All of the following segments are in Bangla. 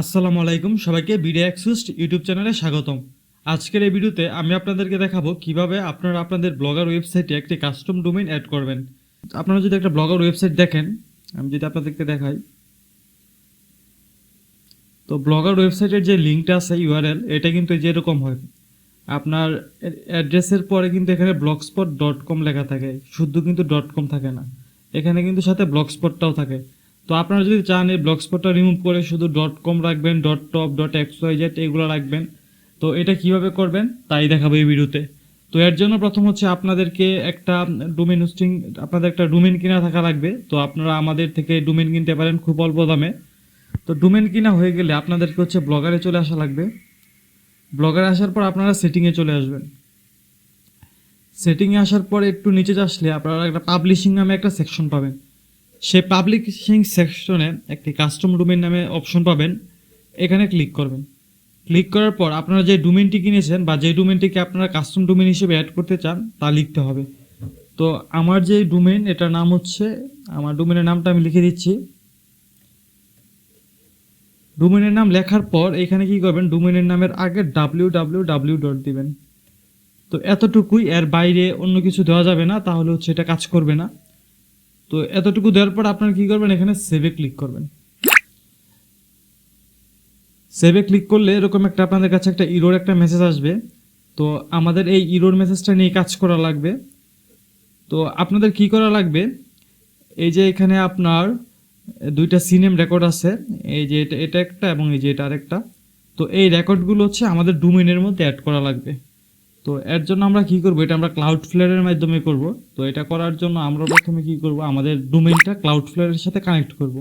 আসসালামু আলাইকুম সবাইকে বিডি এক্সুস্ট ইউটিউব চ্যানেলে স্বাগতম। আজকের এই ভিডিওতে আমি আপনাদেরকে দেখাবো কিভাবে আপনারা আপনাদের ব্লগার ওয়েবসাইটে একটি কাস্টম ডোমেইন অ্যাড করবেন। আপনারা যদি একটা ব্লগার ওয়েবসাইট দেখেন, আমি যদি আপনাদেরকে দেখাই, তো ব্লগার ওয়েবসাইটের যে লিঙ্কটা আছে ইউআরএল, এটা কিন্তু যেরকম হয়, আপনার অ্যাড্রেসের পরে কিন্তু এখানে blogspot.com লেখা থাকে, শুদ্ধ কিন্তু .com থাকে না, এখানে কিন্তু সাথে ব্লগস্পটটাও থাকে। তো আপনারা যদি চান এই ব্লগস্পটটা রিমুভ করে শুধু .com রাখবেন, .top, .xyz এগুলো রাখবেন, তো এটা কিভাবে করবেন তাই দেখাবো এই ভিডিওতে। তো এর জন্য প্রথম হচ্ছে আপনাদেরকে একটা ডোমেইন হোস্টিং, আপনাদের একটা ডোমেইন কিনা থাকা লাগবে। তো আপনারা আমাদের থেকে ডোমেইন কিনতে পারেন খুব অল্প দামে। তো ডোমেইন কিনা হয়ে গেলে আপনাদেরকে হচ্ছে ব্লগারে চলে আসা লাগবে। ব্লগারে আসার পর আপনারা সেটিংয়ে চলে আসবেন। সেটিংয়ে আসার পরে একটু নিচে আসলে আপনারা একটা পাবলিশিং নামে একটা সেকশন পাবেন। সেই পাবলিশিং সেকশনে একটি কাস্টম ডোমেইন নামে অপশন পাবেন, এখানে ক্লিক করবেন। ক্লিক করার পর আপনারা যে ডোমেইনটি কিনেছেন বা যে ডোমেইনটিকে আপনারা কাস্টম ডোমেইন হিসেবে অ্যাড করতে চান তা লিখতে হবে। তো আমার যে ডোমেইন, এটার নাম হচ্ছে, আমার ডোমেইনের নামটা আমি লিখে দিচ্ছি। ডোমেইনের নাম লেখার পর এখানে কি করবেন, ডোমেইনের নামের আগে www. দিবেন। তো এতটুকুই, এর বাইরে অন্য কিছু দেওয়া যাবে না, তাহলে হচ্ছে এটা কাজ করবে না। তো এতটুকু দেওয়ার পর আপনারা কি করবেন, এখানে সেভে ক্লিক করবেন। সেভে ক্লিক করলে এরকম একটা আপনাদের কাছে একটা ইরোর একটা মেসেজ আসবে। তো আমাদের এই ইরোর মেসেজটা নিয়ে কাজ করা লাগবে। তো আপনাদের কি করা লাগবে, এই যে এখানে আপনার দুইটা সিনেম রেকর্ড আছে, এই যে এটা একটা এবং এই যে এটা আরেকটা। তো এই রেকর্ডগুলো হচ্ছে আমাদের ডোমেইনের মধ্যে অ্যাড করা লাগবে। তো এর জন্য আমরা কি করব, এটা আমরা ক্লাউডফ্লেয়ারের মাধ্যমে করব। তো এটা করার জন্য আমরা প্রথমে কি করব, আমাদের ডোমেইনটা ক্লাউডফ্লেয়ারের সাথে কানেক্ট করব।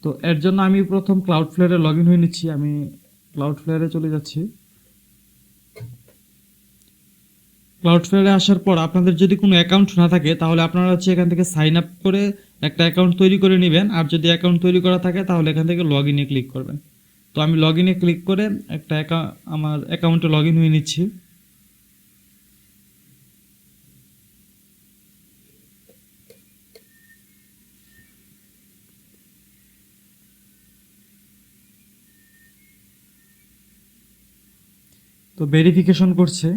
তো এর জন্য আমি প্রথম ক্লাউডফ্লেয়ারে লগ ইন হয়ে নিচ্ছি। আমি ক্লাউডফ্লেয়ারে চলে যাচ্ছি। ক্লাউডফ্লেয়ারে আসার পর আপনাদের যদি কোনো অ্যাকাউন্ট না থাকে তাহলে আপনারা হচ্ছে এখান থেকে সাইন আপ করে একটা অ্যাকাউন্ট তৈরি করে নেবেন। আর যদি অ্যাকাউন্ট তৈরি করা থাকে তাহলে এখান থেকে লগ ইনে ক্লিক করবেন। তো আমি লগ ইনে ক্লিক করে একটা আমার অ্যাকাউন্টে লগ ইন হয়ে নিচ্ছি। তো ভেরিফিকেশন করছে।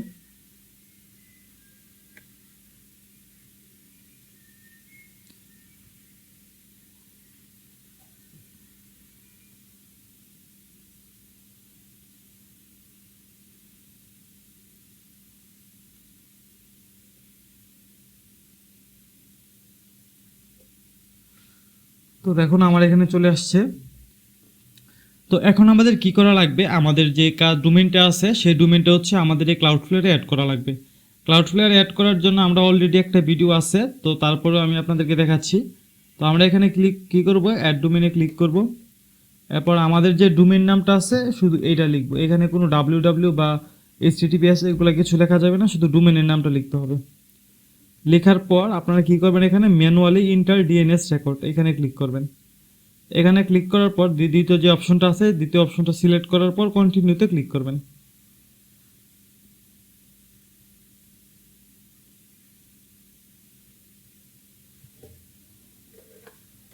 তো দেখুন আমার এখানে চলে আসছে। তো এখন আমাদের কি করা লাগবে, আমাদের যে ডোমেইনটা আছে সেই ডোমেইনটা হচ্ছে আমাদের এই ক্লাউডফ্লেয়ারে অ্যাড করা লাগবে। ক্লাউডফ্লেয়ারে অ্যাড করার জন্য আমরা অলরেডি একটা ভিডিও আছে, তো তারপরে আমি আপনাদেরকে দেখাচ্ছি। তো আমরা এখানে কি করব, অ্যাড ডোমেইনে ক্লিক করব। এরপর আমাদের যে ডোমেইন নামটা আছে শুধু এইটা লিখবো। এখানে কোনো www বা https এগুলো কিছু লেখা যাবে না, শুধু ডোমেইনের নামটা লিখতে হবে। লেখার পর আপনারা কি করবেন, এখানে ম্যানুয়ালি ইন্টার ডিএনএস রেকর্ড, এখানে ক্লিক করবেন। এখানে ক্লিক করার পর দ্বিতীয় যে অপশনটা আছে, দ্বিতীয় অপশনটা সিলেক্ট করার পর কন্টিনিউতে ক্লিক করবেন।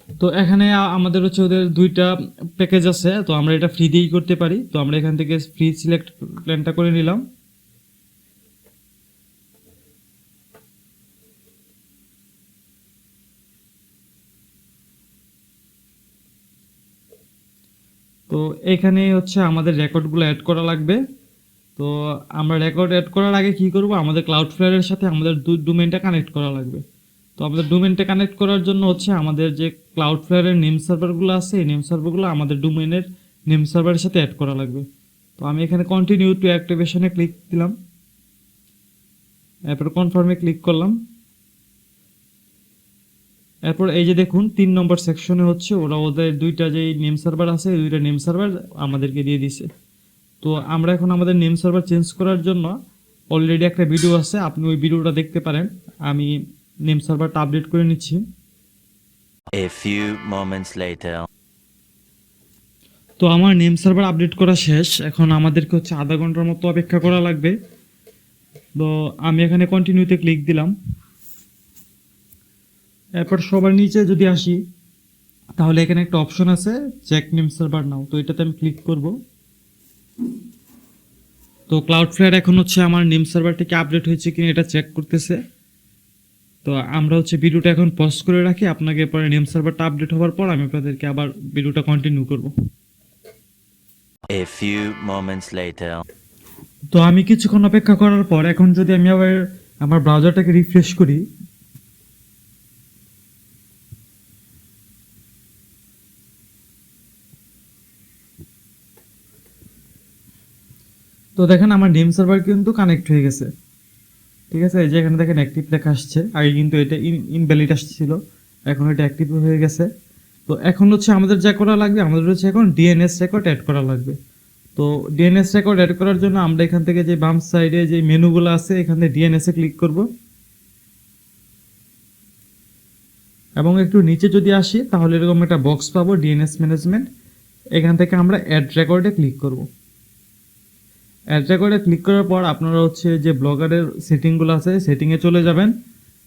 তো এখানে আমাদের হচ্ছে ওদের দুইটা প্যাকেজ আছে, তো আমরা এটা ফ্রি দিয়েই করতে পারি। তো আমরা এখান থেকে ফ্রি সিলেক্ট প্ল্যানটা করে নিলাম। তো এখানে হচ্ছে আমাদের রেকর্ডগুলো অ্যাড করা লাগবে। তো আমরা রেকর্ড অ্যাড করার আগে কি করব, আমাদের ক্লাউডফ্লেয়ারের সাথে আমাদের ডোমেইনটা কানেক্ট করা লাগবে। তো আমাদের ডোমেইনটা কানেক্ট করার জন্য হচ্ছে আমাদের যে ক্লাউডফ্লেয়ারের নেম সার্ভারগুলো আছে, এই নেম সার্ভারগুলো আমাদের ডোমেইনের নেম সার্ভারের সাথে অ্যাড করা লাগবে। তো আমি এখানে কন্টিনিউ টু অ্যাক্টিভেশনে ক্লিক দিলাম, এরপর কনফার্মে ক্লিক করলাম। এরপর এই যে দেখুন 3 নম্বর সেকশনে হচ্ছে ওদের দুইটা যে নেম সার্ভার আছে, এই দুইটা নেম সার্ভার আমাদেরকে দিয়ে দিছে। তো আমরা এখন আমাদের নেম সার্ভার চেঞ্জ করার জন্য অলরেডি একটা ভিডিও আছে, আপনি ওই ভিডিওটা দেখতে পারেন। আমি নেম সার্ভারটা আপডেট করে নিচ্ছি। A few moments later. তো আমার নেম সার্ভার আপডেট করা শেষ। এখন আমাদেরকে হচ্ছে আধা ঘন্টার মতো অপেক্ষা করা লাগবে। তো আমি এখানে কন্টিনিউতে ক্লিক দিলাম। এরপর সবার নিচে যদি আসি, তাহলে এখানে একটা অপশন আছে চেক নেম সার্ভার নাও, তো এটাতে আমি ক্লিক করব। তো ক্লাউডফ্লেয়ার এখন হচ্ছে আমার নেম সার্ভারটিকে আপডেট হয়েছে কিনা এটা চেক করতেছে। তো আমরা হচ্ছে ভিডিওটা এখন পজ করে রাখি, আপনাকে পরে নেম সার্ভারটা আপডেট হওয়ার পর আমি আপনাদেরকে আবার ভিডিওটা কন্টিনিউ করব। A few moments later. তো আমি কিছুক্ষণ অপেক্ষা করার পর এখন যদি আমি আবার আমার ব্রাউজারটাকে রিফ্রেশ করি, তো দেখেন আমার নেম সার্ভার কিন্তু কানেক্ট হয়ে গেছে। ঠিক আছে, এই যে এখানে দেখেন অ্যাক্টিভ লেখা আসছে, আগে কিন্তু এটা ইনভ্যালিড আসছিল, এখন এটা অ্যাক্টিভ হয়ে গেছে। তো এখন হচ্ছে আমাদের যা করা লাগবে, আমাদের হচ্ছে এখন ডিএনএস রেকর্ড অ্যাড করা লাগবে। তো ডিএনএস রেকর্ড অ্যাড করার জন্য আমরা এখান থেকে যে বাম সাইডে যে মেনুগুলো আছে এখান থেকে ডিএনএস এ ক্লিক করব, এবং একটু নিচে যদি আসি তাহলে এরকম একটা বক্স পাবো ডিএনএস ম্যানেজমেন্ট। এখান থেকে আমরা অ্যাড রেকর্ডে ক্লিক করব। অ্যাড রেকর্ডে ক্লিক করার পর আপনারা হচ্ছে যে ব্লগারের সেটিংগুলো আছে সেটিংয়ে চলে যাবেন,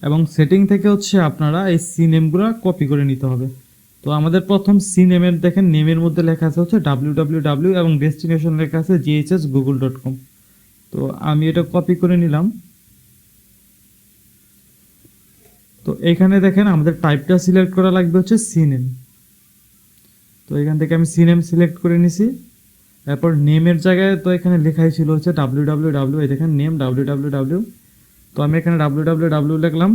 এবং সেটিং থেকে হচ্ছে আপনারা এই সি নেমগুলো কপি করে নিতে হবে। তো আমাদের প্রথম সি নেমের দেখেন নেমের মধ্যে লেখা আছে হচ্ছে www এবং ডেস্টিনেশন লেখা আছে ghsgoogle.com। তো আমি এটা কপি করে নিলাম। তো এখানে দেখেন আমাদের টাইপটা সিলেক্ট করা লাগবে হচ্ছে সি নেম। তো এখান থেকে আমি সি নেম সিলেক্ট করে নিছি। তারপর নেমের জায়গায় তো এখানে লেখাই ছিল হচ্ছে www, এই দেখেন নেম www। তো আমি এখানে www লিখলাম।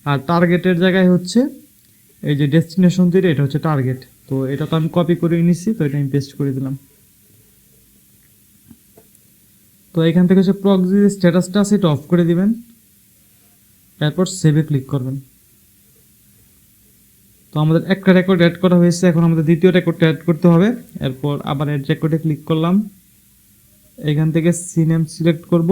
আর টার্গেটের জায়গায় হচ্ছে এই যে ডেস্টিনেশন দিয়ে এটা হচ্ছে টার্গেট। তো এটা তো আমি কপি করে নিছি, তো এটা আমি পেস্ট করে দিলাম। তো এখান থেকে হচ্ছে প্রক্সি স্ট্যাটাসটা আছে এটা অফ করে দিবেন, তারপর সেভে ক্লিক করবেন। তো আমাদের একটা রেকর্ড অ্যাড করা হয়েছে, এখন আমাদের দ্বিতীয় রেকর্ডটা অ্যাড করতে হবে। এরপর আবার অ্যাড রেকর্ডে ক্লিক করলাম, এখান থেকে সি নেম সিলেক্ট করব।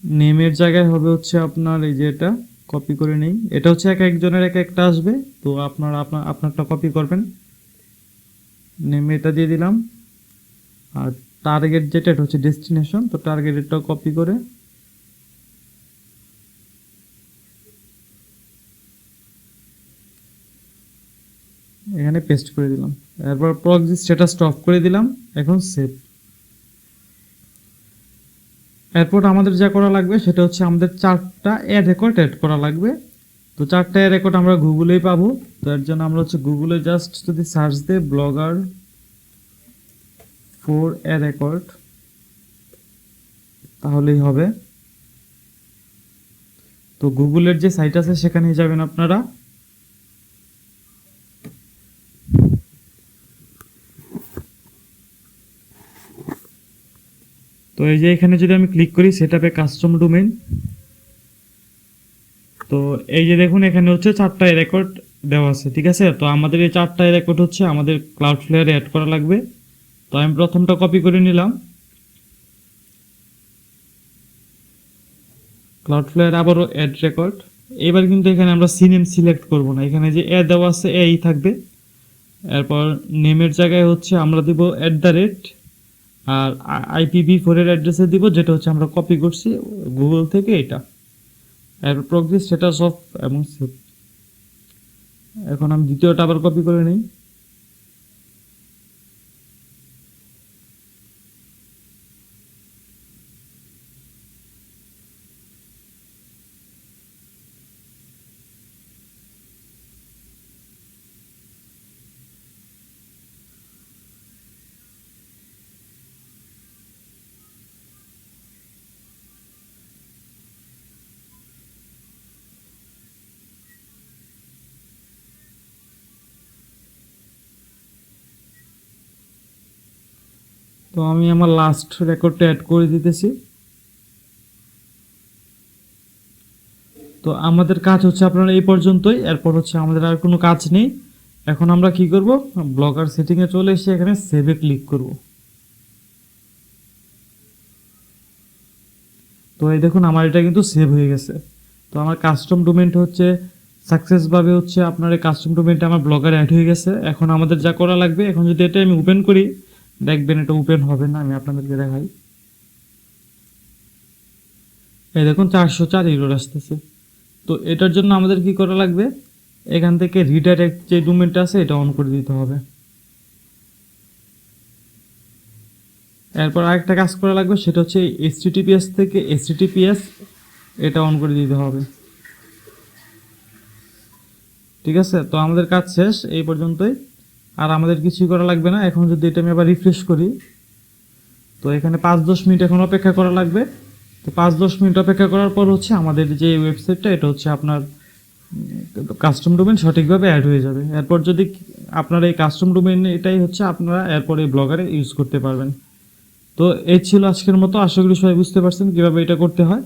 নেমের জায়গায় হবে হচ্ছে আপনার এই যে এটা কপি করে নেই, এটা হচ্ছে এক একজনের এক একটা আসবে, তো আপনারা আপনারটা কপি করবেন। নেমে এটা দিয়ে দিলাম। আর টার্গেট যেটা এটা হচ্ছে ডেস্টিনেশন, তো টার্গেটেরটাও কপি করে এখানে পেস্ট করে দিলাম। এরপর প্রক্সি স্ট্যাটাসটা অফ করে দিলাম, এখন সেভ। এরপর আমাদের যা করা লাগবে সেটা হচ্ছে আমাদের 4টা অ্যাড রেকর্ড অ্যাড করা লাগবে। তো 4টা অ্যাড রেকর্ড আমরা গুগলেই পাবো। তো এর জন্য আমরা হচ্ছে গুগলে জাস্ট যদি সার্চ দিই ব্লগার ফর অ্যাড রেকর্ড তাহলেই হবে। তো গুগলের যে সাইট আছে সেখানেই যাবেন আপনারা। তো এই যে এখানে যদি আমি ক্লিক করি সেটআপে কাস্টম ডোমেইন, তো এই যে দেখুন এখানে হচ্ছে 4টা রেকর্ড দেওয়া আছে। ঠিক আছে, তো আমাদের এই 4টা রেকর্ড হচ্ছে আমাদের ক্লাউডফ্লেয়ারে অ্যাড করা লাগবে। তো আমি প্রথমটা কপি করে নিলাম, ক্লাউডফ্লেয়ার আবারও অ্যাড রেকর্ড। এবার কিন্তু এখানে আমরা সিনেম সিলেক্ট করব না, এখানে যে এ দেওয়া আছে এই থাকবে। এরপর নেমের জায়গায় হচ্ছে আমরা দিব @ আর IPv4 এর অ্যাড্রেসে দিব যেটা হচ্ছে আমরা কপি করছি গুগল থেকে এটা। এরপর প্রক্সি স্ট্যাটাস অফ এবং সেভ। এখন আমি দ্বিতীয়টা আবার কপি করে নিই। তো আমি আমার লাস্ট রেকর্ডটা অ্যাড করে দিতেছি। তো আমাদের কাজ হচ্ছে আপনারা এই পর্যন্তই, এরপর হচ্ছে আমাদের আর কোনো কাজ নেই। এখন আমরা কি করব, ব্লগার সেটিংয়ে চলে এসে এখানে সেভে ক্লিক করব। তো এই দেখুন আমার এটা কিন্তু সেভ হয়ে গেছে। তো আমার কাস্টম ডোমেইনটা হচ্ছে সাকসেসভাবে হচ্ছে আপনার এই কাস্টম ডোমেইনটা আমার ব্লগারে অ্যাড হয়ে গেছে। এখন আমাদের যা করা লাগবে, এখন যদি এটা আমি ওপেন করি দেখবেন এটা ওপেন হবে না, আমি আপনাদেরকে দেখাই। এই দেখুন 404 এরর আসতেছে। তো এটার জন্য আমাদের কি করা লাগবে, এখান থেকে রিডাইরেক্ট যে ডোমেনটা আছে এটা অন করে দিতে হবে। এরপর আরেকটা কাজ করা লাগবে, সেটা হচ্ছে HTTPS থেকে HTTPS এটা অন করে দিতে হবে। ঠিক আছে, তো আমাদের কাজ শেষ এই পর্যন্তই, আর আমাদের কিছুই করা লাগবে না। এখন যদি এটা আমি আবার রিফ্রেশ করি, তো এখানে 5-10 মিনিট এখন অপেক্ষা করা লাগবে। তো 5-10 মিনিট অপেক্ষা করার পর হচ্ছে আমাদের যে ওয়েবসাইটটা এটা হচ্ছে আপনার কাস্টম ডোমেন সঠিকভাবে অ্যাড হয়ে যাবে। এরপর যদি আপনার এই কাস্টম ডোমেন এটাই হচ্ছে আপনারা এরপর এই ব্লগারে ইউজ করতে পারবেন। তো এই ছিল আজকের মতো, আশা করি সবাই বুঝতে পারছেন কীভাবে এটা করতে হয়।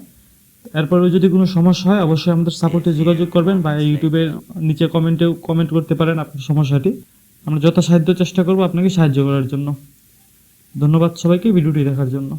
এরপরে যদি কোনো সমস্যা হয় অবশ্যই আমাদের সাপোর্টে যোগাযোগ করবেন, বা ইউটিউবের নিচে কমেন্ট করতে পারেন আপনার সমস্যাটি। আমরা যথাসাধ্য চেষ্টা করব আপনাকে সাহায্য করার জন্য। ধন্যবাদ সবাইকে ভিডিওটি দেখার জন্য।